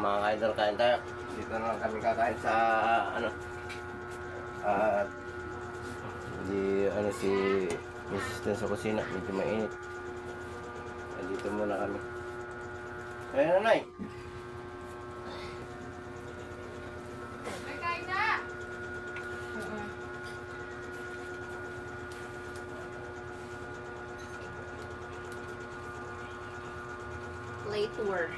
Mga kaidol, kain tayo. Dito na lang kami kakain sa at si Mrs. dun sa kusina, medyo mainit. Dito muna kami. Ayun, nanay. Kain na! Late work.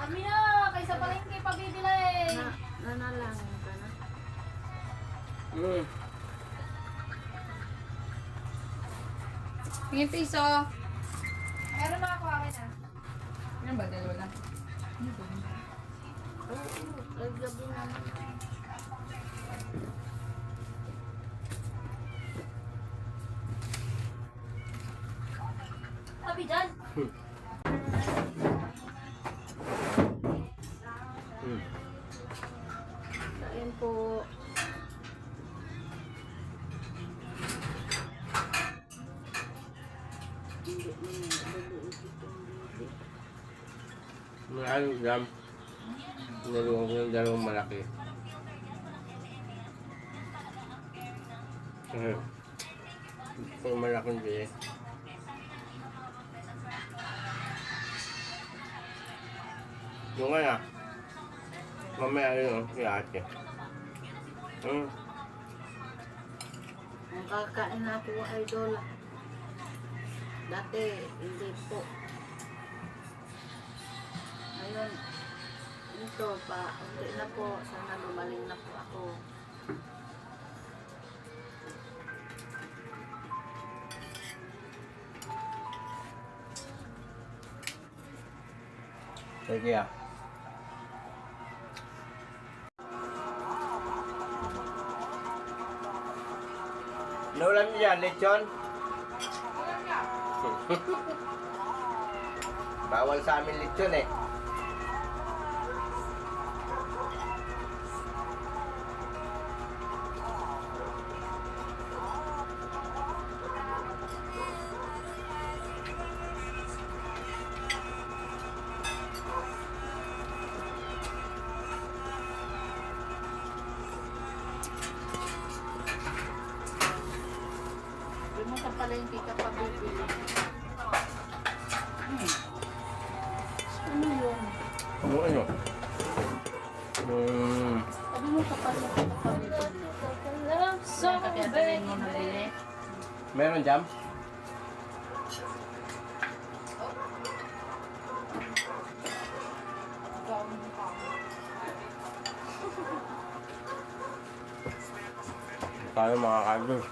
Amina, kaysa palengke pabibilay. Nanalangin ka na. Tingin piso. Meron na ako akin ah. Yan ba? Dalawa lang. Oo, gabi naman. Sabi dyan. Kain po. Maraming jam. Naluwag ko yung dalawang malaki. Yung malaking bilis. Yung nga mamaya yun, si ate. Ang kakain na po, idol. Dati, hindi po. Ngayon, ito pa, hindi na po. Sana lumaling na po ako. Sige ah. Naulan niyo yan, lechon? Bawal sa amin lechon eh. Hindi mo sa palengke ka pa bibili. Ano yun? Ano? Sabi mo sa palengke ka pa bibili. So, kaya tanin mo nabili. Meron jam? Tayo mga kaidol.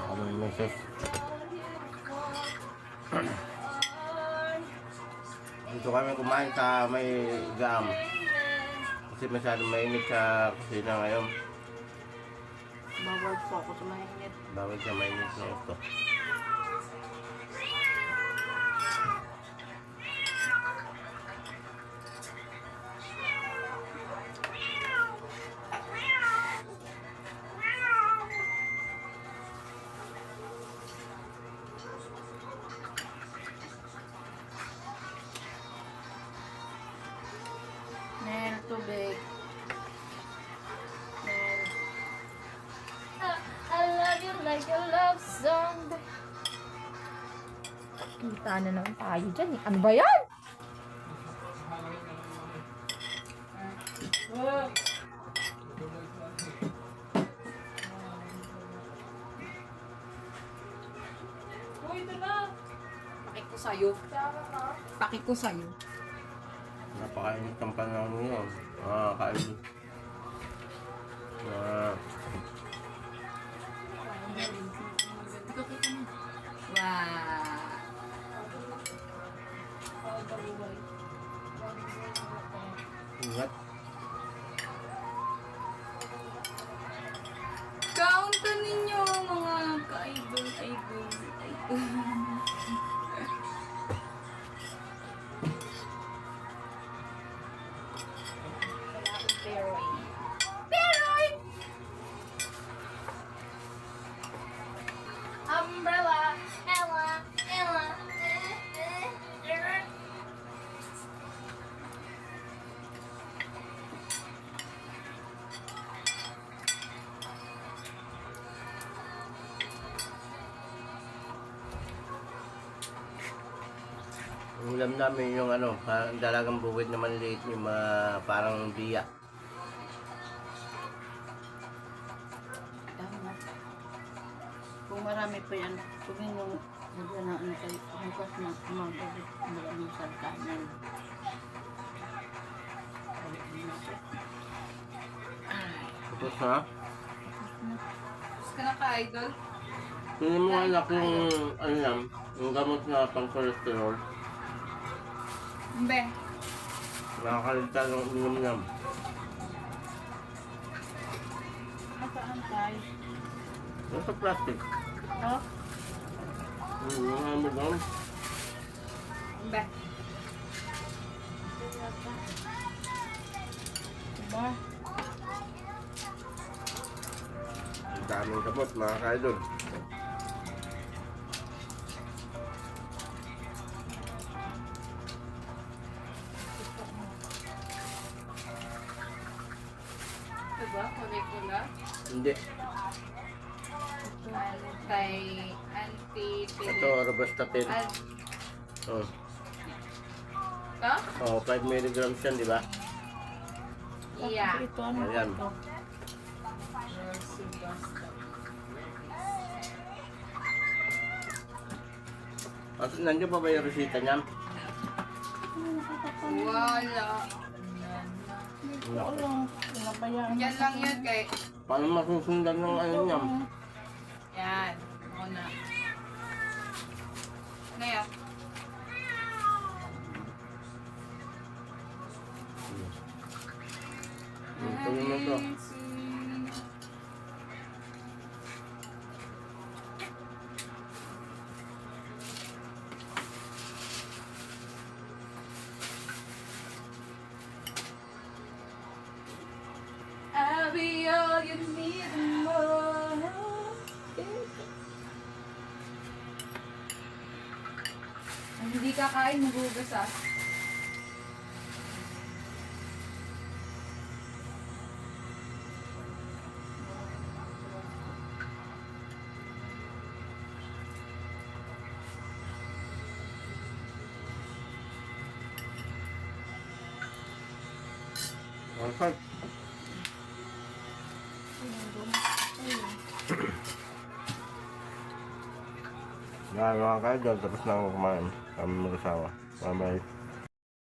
Aming misis. Dito kami kumain sa may jam. Kasi masyadong mainit sa kusina ngayon. Bawal po ako sa mainit. Bawal sa mainit na ito. Nel, tubig. Nel. I love you like a love song. Kita na naman tayo dyan eh. Ano ba yan? Uy, ito na. Pakik ko sa'yo. Pakik ko sa'yo. Napakainit ang panahon ngayon. Kain. Wow. Ingat. Kaunta ninyo mga ka-idol. Wala akong peroy. Umbrella. Ella. Ang ulam namin yung ano, parang dalagang bukid na maliliit yung mga parang biya. Tama. Kung marami pa yan, kung yung na ano kayo, bukas na kumabagit maraming sarkanan. Tapos ha? Gusto ka na ka-idol? Hindi mo anak yung ano yan, yung gamot na pang cholesterol. Mbe. Nakakaligtan ng inom niyan. Nasaan tayo? Nasa plastic. Oh, Yung ano doon. Mbe. diba? Ang daming gamot mga kaidol. Diba? Molecular. Hindi. Anti-pill. Ito, robustatin. Oh. Ito? Oh, 5 milligrams yan, di ba? Yeah. Ito ano Ayan. ito? At nandiyan pa ba yung resita niyan? Wala. Ito lang. Pinabayaan. Yan lang yun kay... Paano masusundan ng ano niyan? Yan. Una. Ngayon. Tuloy mo to. I'll be all you need and more. Ang hindi kakain, magugas ah. Okay. Yan mga kaidol, tapos na ako kumain. Kami mag-asawa. Bye-bye.